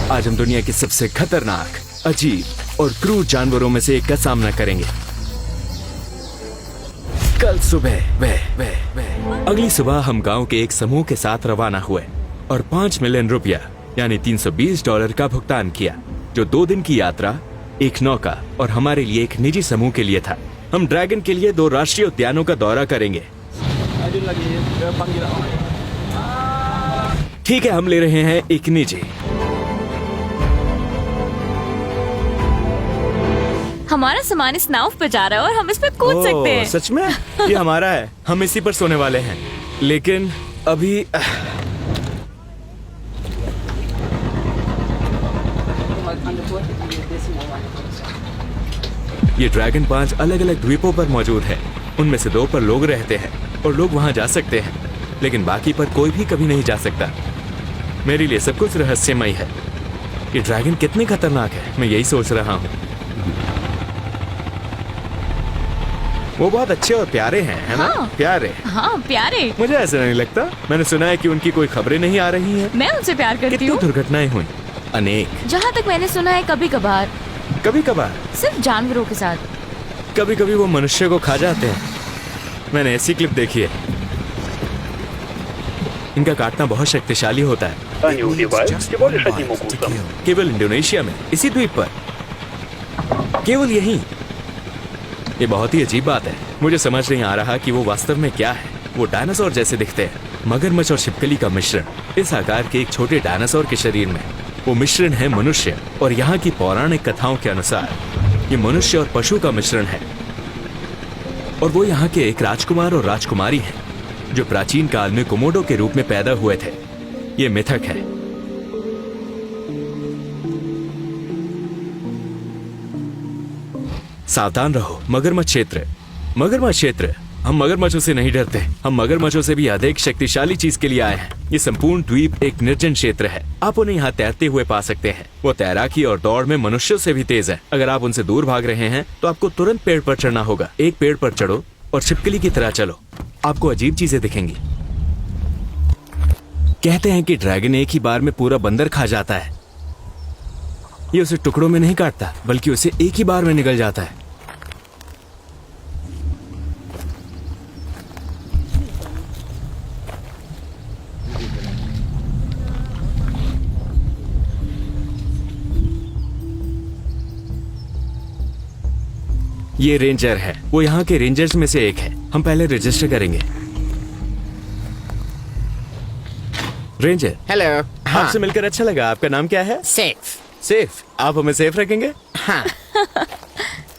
आज हम दुनिया के सबसे खतरनाक, अजीब और क्रूर जानवरों में से एक का सामना करेंगे। कल सुबह अगली सुबह हम गांव के एक समूह के साथ रवाना हुए और 5 मिलियन रुपया यानी $320 का भुगतान किया, जो 2 दिन की यात्रा, एक नौका और हमारे लिए एक निजी समूह के लिए था। हम ड्रैगन के लिए 2 राष्ट्रीय उद्यानों का दौरा करेंगे। ठीक है, हम ले रहे हैं एक निजी। हमारा सामान इस नाव पे जा रहा है और हम इस पे कूद सकते हैं। सच में? ये हमारा है, हम इसी पर सोने वाले हैं। लेकिन अभी ये ड्रैगन 5 अलग अलग द्वीपों पर मौजूद है। उनमें से 2 पर लोग रहते हैं और लोग वहां जा सकते हैं, लेकिन बाकी पर कोई भी कभी नहीं जा सकता। मेरे लिए सब कुछ रहस्यमय है। ये ड्रैगन कितने खतरनाक है, मैं यही सोच रहा हूँ। वो बहुत अच्छे और प्यारे हैं, है ना? हाँ, प्यारे। हाँ, प्यारे। मुझे ऐसा नहीं लगता। मैंने सुना है कि उनकी कोई खबरें नहीं आ रही हैं। मैं उनसे प्यार करती कितनी हूँ। दुर्घटनाएं हुई, अनेक। जहाँ तक मैंने सुना है, कभी कभार सिर्फ जानवरों के साथ। कभी कभी वो मनुष्य को खा जाते हैं। मैंने ऐसी क्लिप देखी है। इनका काटना बहुत शक्तिशाली होता है। केवल इंडोनेशिया में, इसी द्वीप पर, केवल यहीं। ये बहुत ही अजीब बात है। मुझे समझ नहीं आ रहा कि वो वास्तव में क्या है। वो डायनासोर जैसे दिखते हैं, मगरमच्छ और छिपकली का मिश्रण। इस आकार के एक छोटे डायनासोर के शरीर में वो मिश्रण है मनुष्य, और यहाँ की पौराणिक कथाओं के अनुसार ये मनुष्य और पशु का मिश्रण है। और वो यहाँ के एक राजकुमार और राजकुमारी हैं, जो प्राचीन काल में कोमोडो के रूप में पैदा हुए थे। ये मिथक है। सावधान रहो, मगरमच्छ क्षेत्र। मगरमच्छ क्षेत्र। हम मगरमच्छों से नहीं डरते। हम मगरमच्छों से भी अधिक शक्तिशाली चीज के लिए आए हैं। ये संपूर्ण द्वीप एक निर्जन क्षेत्र है। आप उन्हें यहाँ तैरते हुए पा सकते हैं। वो तैराकी और दौड़ में मनुष्यों से भी तेज है। अगर आप उनसे दूर भाग रहे हैं तो आपको तुरंत पेड़ पर चढ़ना होगा। एक पेड़ पर चढ़ो और छिपकली की तरह चलो। आपको अजीब चीजें दिखेंगी। कहते हैं कि ड्रैगन एक ही बार में पूरा बंदर खा जाता है। ये उसे टुकड़ों में नहीं काटता, बल्कि उसे एक ही बार में निगल जाता है। ये रेंजर है। वो यहाँ के रेंजर्स में से एक है। हम पहले रजिस्टर करेंगे। Ranger, hello. आपसे मिलकर अच्छा लगा। आपका नाम क्या है? सेफ। सेफ। आप हमें सेफ रखेंगे? हाँ।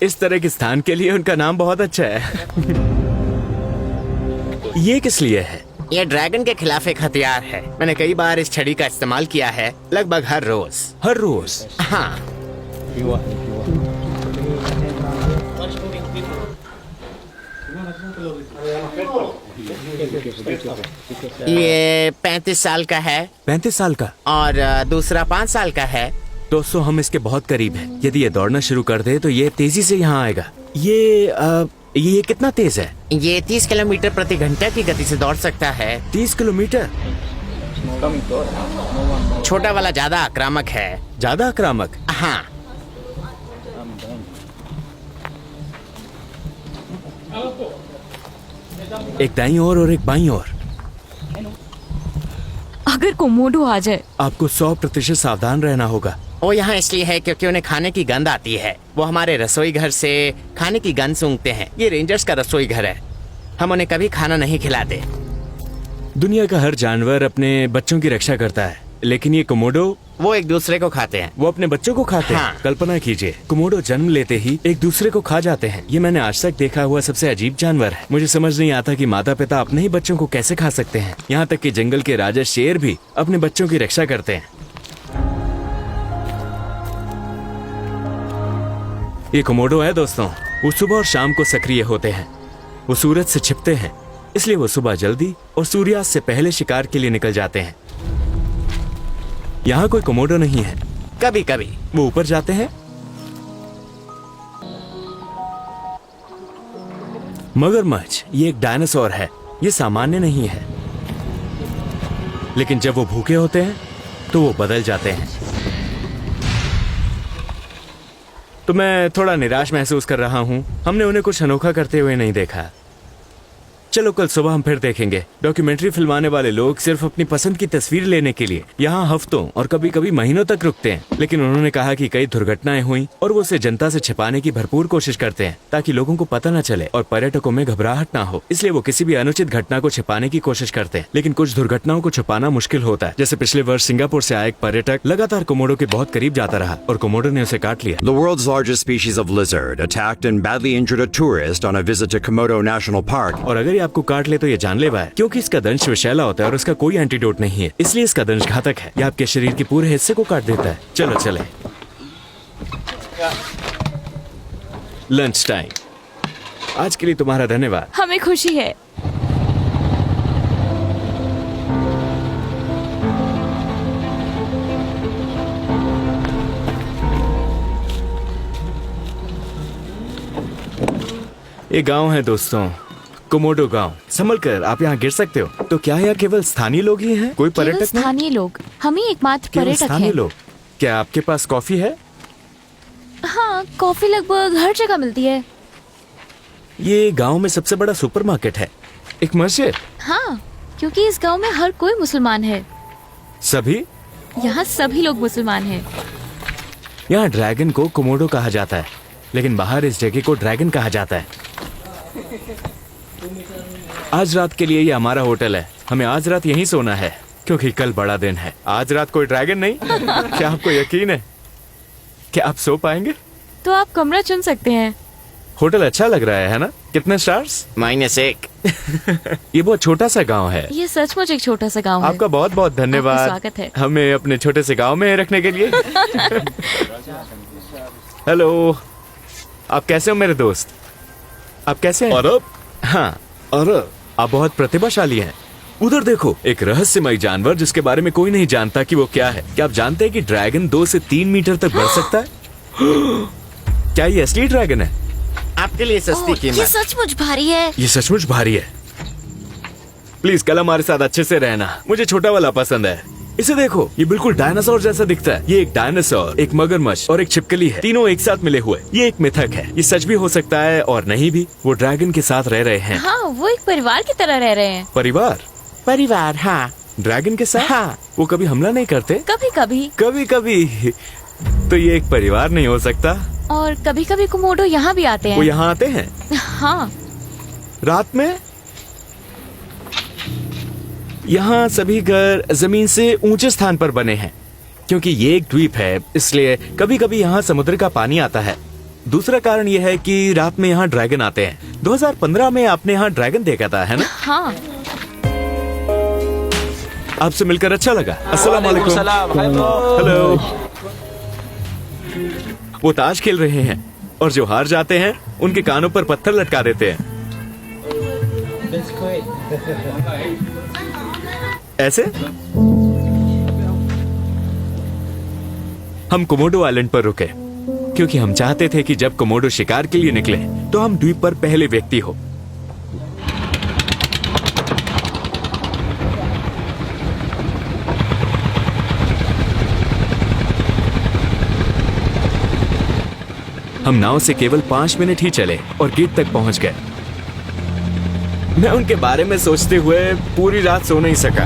इस तरह के स्थान के लिए उनका नाम बहुत अच्छा है। ये किस लिए है? ये ड्रैगन के खिलाफ एक हथियार है। मैंने कई बार इस छड़ी का इस्तेमाल किया है, लगभग हर रोज। हर रोज? हाँ। ये 35 साल का है। 35 साल का? और दूसरा 5 साल का है। दोस्तों, हम इसके बहुत करीब हैं। यदि ये दौड़ना शुरू कर दे तो ये तेजी से यहाँ आएगा। ये कितना तेज है? ये 30 किलोमीटर प्रति घंटा की गति से दौड़ सकता है। 30 किलोमीटर? छोटा वाला ज्यादा आक्रामक है। ज्यादा आक्रामक? हाँ। एक दाईं ओर और एक बाईं ओर। अगर कोमोडो आ जाए? आपको 100% सावधान रहना होगा। वो यहाँ इसलिए है क्योंकि उन्हें खाने की गंध आती है। वो हमारे रसोई घर से खाने की गंध सूंघते हैं। ये रेंजर्स का रसोई घर है। हम उन्हें कभी खाना नहीं खिलाते। दुनिया का हर जानवर अपने बच्चों की रक्षा करता है, लेकिन ये कोमोडो, वो एक दूसरे को खाते हैं। वो अपने बच्चों को खाते हाँ। हैं। कल्पना कीजिए, कोमोडो जन्म लेते ही एक दूसरे को खा जाते हैं। ये मैंने आज तक देखा हुआ सबसे अजीब जानवर है। मुझे समझ नहीं आता कि माता पिता अपने ही बच्चों को कैसे खा सकते हैं। यहाँ तक कि जंगल के राजा शेर भी अपने बच्चों की रक्षा करते हैं। ये कोमोडो है दोस्तों। वो सुबह और शाम को सक्रिय होते हैं। वो सूरज से छिपते हैं, इसलिए वो सुबह जल्दी और सूर्यास्त से पहले शिकार के लिए निकल जाते हैं। यहाँ कोई कोमोडो नहीं है। कभी कभी वो ऊपर जाते हैं। मगरमच्छ ये एक डायनासोर है। ये सामान्य नहीं है, लेकिन जब वो भूखे होते हैं तो वो बदल जाते हैं। तो मैं थोड़ा निराश महसूस कर रहा हूँ। हमने उन्हें कुछ अनोखा करते हुए नहीं देखा। चलो कल सुबह हम फिर देखेंगे। डॉक्यूमेंट्री फिल्माने वाले लोग सिर्फ अपनी पसंद की तस्वीर लेने के लिए यहाँ हफ्तों और कभी कभी महीनों तक रुकते हैं, लेकिन उन्होंने कहा कि कई दुर्घटनाएं हुई और वो उसे जनता से छिपाने की भरपूर कोशिश करते हैं ताकि लोगों को पता न चले और पर्यटकों में घबराहट ना हो। इसलिए वो किसी भी अनुचित घटना को छिपाने की कोशिश करते हैं, लेकिन कुछ दुर्घटनाओं को छुपाना मुश्किल होता है। जैसे पिछले वर्ष सिंगापुर से आया एक पर्यटक लगातार कोमोडो के बहुत करीब जाता रहा और कोमोडो ने उसे काट लिया। The world's largest species of lizard attacked and badly injured a tourist on a visit to Komodo National Park. और अगर ये आपको काट ले तो ये जानलेवा है, क्योंकि इसका दंश विषैला होता है और इसका कोई एंटीडोट नहीं है, इसलिए इसका दंश घातक है। यह आपके शरीर के पूरे हिस्से को काट देता है। चलो चले। Lunch time. आज के लिए तुम्हारा धन्यवाद। हमें खुशी है। ये गांव है दोस्तों, कोमोडो गांव। संभल कर, आप यहाँ गिर सकते हो। तो क्या यहाँ केवल स्थानीय लोग ही हैं? कोई केवल पर्यटक नहीं? स्थानीय लोग, हम ही एकमात्र केवल पर्यटक स्थानीय हैं। लोग। क्या आपके पास कॉफी है? हाँ, कॉफी लगभग हर जगह मिलती है। ये गांव में सबसे बड़ा सुपरमार्केट है। एक मस्जिद। हाँ, क्योंकि इस गांव में हर कोई मुसलमान है। सभी? यहाँ सभी लोग मुसलमान हैं। यहाँ ड्रैगन को कोमोडो कहा जाता है, लेकिन बाहर इस जगह को ड्रैगन कहा जाता है। आज रात के लिए ये हमारा होटल है। हमें आज रात यहीं सोना है, क्योंकि कल बड़ा दिन है। आज रात कोई ड्रैगन नहीं। क्या आपको यकीन है? क्या आप सो पाएंगे? तो आप कमरा चुन सकते हैं। होटल अच्छा लग रहा है ना? कितने स्टार्स? -1। ये बहुत छोटा सा गांव है। ये सचमुच एक छोटा सा गांव है। आपका बहुत बहुत धन्यवाद। आपका स्वागत है। हमें अपने छोटे से गांव में रखने के लिए। हेलो, आप कैसे हो मेरे दोस्त? आप कैसे हैं? अरब? हाँ, अरब? आप बहुत प्रतिभाशाली हैं। उधर देखो, एक रहस्यमय जानवर जिसके बारे में कोई नहीं जानता कि वो क्या है। क्या आप जानते हैं कि ड्रैगन 2 से 3 मीटर तक बढ़ सकता है? क्या ये असली ड्रैगन है? आपके लिए सस्ती ये कीमत। सचमुच भारी है। ये सचमुच भारी है। प्लीज कल हमारे साथ अच्छे से रहना। मुझे छोटा वाला पसंद है। इसे देखो, ये बिल्कुल डायनासोर जैसा दिखता है। ये एक डायनासोर, एक मगरमच्छ और एक छिपकली है, तीनों एक साथ मिले हुए। ये एक मिथक है। ये सच भी हो सकता है और नहीं भी। वो ड्रैगन के साथ रह रहे हैं। हाँ, वो एक परिवार की तरह रह रहे हैं। परिवार, हाँ। ड्रैगन के साथ? हाँ। वो कभी हमला नहीं करते? कभी कभी। कभी कभी। तो ये एक परिवार नहीं हो सकता। और कभी कभी कोमोडो यहाँ भी आते वो हैं। यहाँ आते हैं हाँ, रात में। यहाँ सभी घर जमीन से ऊंचे स्थान पर बने हैं, क्योंकि ये एक द्वीप है, इसलिए कभी कभी यहाँ समुद्र का पानी आता है। दूसरा कारण ये है कि रात में यहाँ ड्रैगन आते हैं। 2015 में आपने यहाँ ड्रैगन देखा था, है ना? हाँ। आपसे मिलकर अच्छा लगा। अस्सलाम वालेकुम। हेलो। वो ताश खेल रहे हैं और जो हार जाते हैं उनके कानों पर पत्थर लटका देते हैं। ऐसे हम कोमोडो आइलैंड पर रुके, क्योंकि हम चाहते थे कि जब कोमोडो शिकार के लिए निकले तो हम द्वीप पर पहले व्यक्ति हो। हम नाव से केवल 5 मिनट ही चले और गेट तक पहुंच गए। मैं उनके बारे में सोचते हुए पूरी रात सो नहीं सका।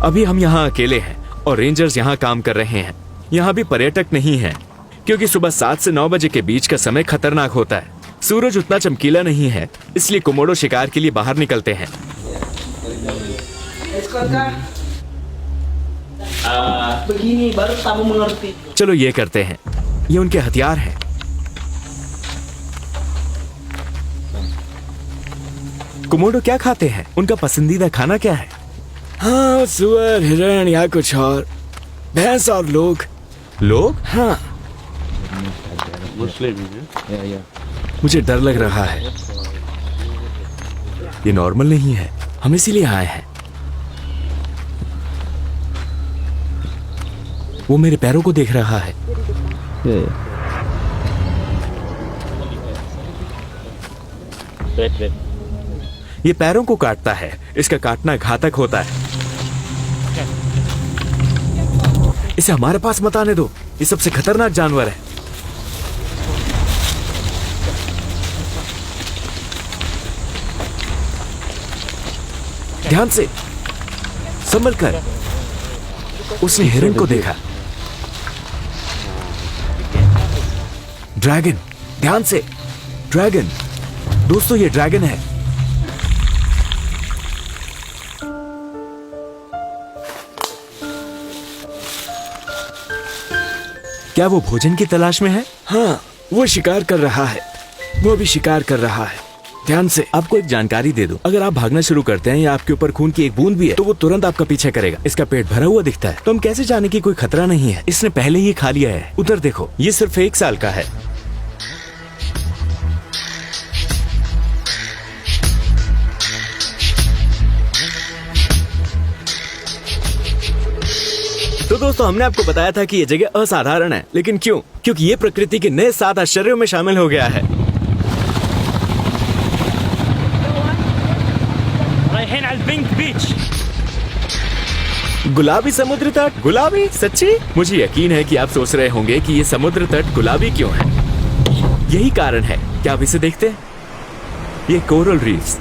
अभी हम यहाँ अकेले हैं और रेंजर्स यहाँ काम कर रहे हैं। यहाँ भी पर्यटक नहीं हैं, क्योंकि सुबह 7 से 9 बजे के बीच का समय खतरनाक होता है। सूरज उतना चमकीला नहीं है, इसलिए कोमोडो शिकार के लिए बाहर निकलते हैं। Begini baru kamu mengerti. चलो ये करते हैं। ये उनके हथियार हैं। कोमोडो क्या खाते हैं? उनका पसंदीदा खाना क्या है? हाँ, सुअर, हिरण या कुछ और। भैंस और लोग। लोग? हाँ। मुझे डर लग रहा है। ये नॉर्मल नहीं है। हम इसीलिए आए हैं। वो मेरे पैरों को देख रहा है। ये पैरों को काटता है। इसका काटना घातक होता है। इसे हमारे पास मत आने दो, ये सबसे खतरनाक जानवर है। ध्यान से, संभल कर। उसने हिरन को देखा। ड्रैगन, ध्यान से, ड्रैगन। दोस्तों ये ड्रैगन है। क्या वो भोजन की तलाश में है? हाँ, वो शिकार कर रहा है। वो भी शिकार कर रहा है। ध्यान से। आपको एक जानकारी दे दूं, अगर आप भागना शुरू करते हैं या आपके ऊपर खून की एक बूंद भी है तो वो तुरंत आपका पीछे करेगा। इसका पेट भरा हुआ दिखता है, तो हम कैसे जाने की कोई खतरा नहीं है। इसने पहले ही खा लिया है। उधर देखो, ये सिर्फ 1 साल का है। तो दोस्तों, हमने आपको बताया था कि ये जगह असाधारण है, लेकिन क्यों? क्योंकि ये प्रकृति के नए 7 आश्चर्यों में शामिल हो गया है। गुलाबी समुद्र तट। गुलाबी? सच्ची? मुझे यकीन है कि आप सोच रहे होंगे कि ये समुद्र तट गुलाबी क्यों है। यही कारण है। क्या आप इसे देखते हैं? ये कोरल रीफ्स,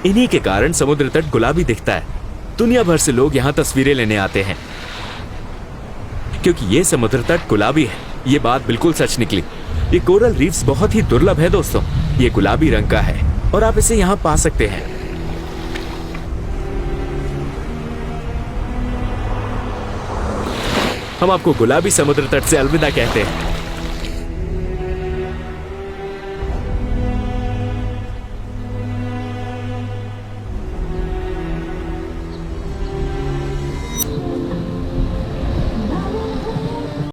इन्हीं के कारण समुद्र तट गुलाबी दिखता है। दुनिया भर से लोग यहाँ तस्वीरें लेने आते हैं क्योंकि ये समुद्र तट गुलाबी है। ये बात बिल्कुल सच निकली। ये कोरल रीफ्स बहुत ही दुर्लभ है दोस्तों। ये गुलाबी रंग का है और आप इसे यहाँ पा सकते हैं। हम आपको गुलाबी समुद्र तट से अलविदा कहते हैं।